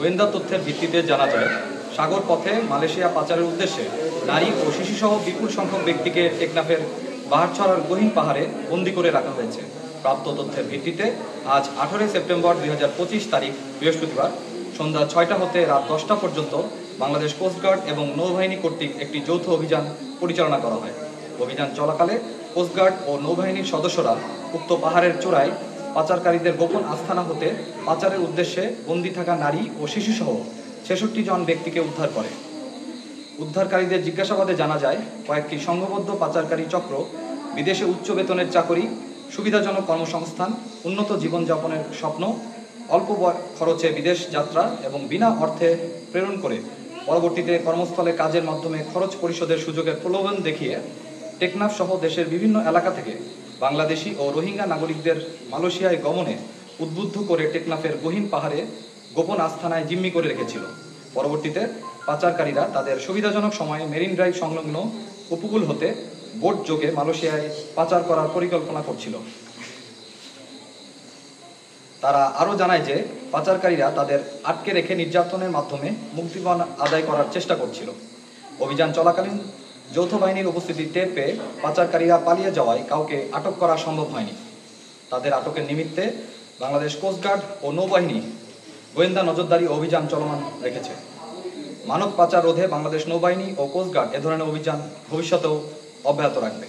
গোয়েন্দা তথ্যের ভিত্তিতে জানা যায়, সাগর পথে মালয়েশিয়া পাচারের উদ্দেশ্যে নারী ও শিশুসহ বিপুল সংখ্যক ব্যক্তিকে টেকনাফের বাহারছড়ার গহীন পাহাড়ে বন্দী করে রাখা হয়েছে। প্রাপ্ত তথ্যের ভিত্তিতে আজ 18 সেপ্টেম্বর 2025 তারিখ বৃহস্পতিবার সন্ধ্যা 6টা হতে রাত 10টা পর্যন্ত বাংলাদেশ কোস্টগার্ড এবং নৌবাহিনী কর্তৃক একটি যৌথ অভিযান পরিচালনা করা হয়। অভিযান চলাকালে কোস্টগার্ড ও নৌবাহিনীর সদস্যরা উক্ত পাহাড়ের চূড়ায় পাচারকারীদের গোপন আস্তানা হতে পাচারের উদ্দেশ্যে বন্দী থাকা নারী ও শিশুসহ 66 জন ব্যক্তিকে উদ্ধার করে। উদ্ধারকারীদের জিজ্ঞাসাবাদে জানা যায়, কয়েকটি সংঘবদ্ধ পাচারকারী চক্র বিদেশে উচ্চ বেতনের চাকরি, সুবিধাজনক কর্মসংস্থান, উন্নত জীবনযাপনের স্বপ্ন, অল্প খরচে বিদেশ যাত্রা এবং বিনা অর্থে প্রেরণ করে পরবর্তীতে কর্মস্থলে কাজের মাধ্যমে খরচ পরিশোধের সুযোগের প্রলোভন দেখিয়ে টেকনাফ সহ দেশের বিভিন্ন এলাকা থেকে বাংলাদেশি ও রোহিঙ্গা নাগরিকদের মালয়েশিয়ায় গমনে উদ্বুদ্ধ করে টেকনাফের গহীন পাহাড়ে গোপন আস্তানায় জিম্মি করে রেখেছিল। পরবর্তীতে পাচারকারীরা তাদের সুবিধাজনক সময়ে মেরিন ড্রাইভ সংলগ্ন উপকূল হতে বোট যোগে মালয়েশিয়ায় পাচার করার পরিকল্পনা করছিল। তারা আরও জানায় যে পাচারকারীরা তাদের আটকে রেখে নির্যাতনের মাধ্যমে মুক্তিপণ আদায় করার চেষ্টা করছিল। অভিযান চলাকালীন যৌথ বাহিনীর উপস্থিতি টের পেয়ে পাচারকারীরা পালিয়ে যাওয়ায় কাউকে আটক করা সম্ভব হয়নি। তাদের আটকের নিমিত্তে বাংলাদেশ কোস্টগার্ড ও নৌবাহিনী গোয়েন্দা নজরদারি অভিযান চলমান রেখেছে। মানব পাচার রোধে বাংলাদেশ নৌবাহিনী ও কোস্টগার্ড এ ধরনের অভিযান ভবিষ্যতেও অব্যাহত রাখবে।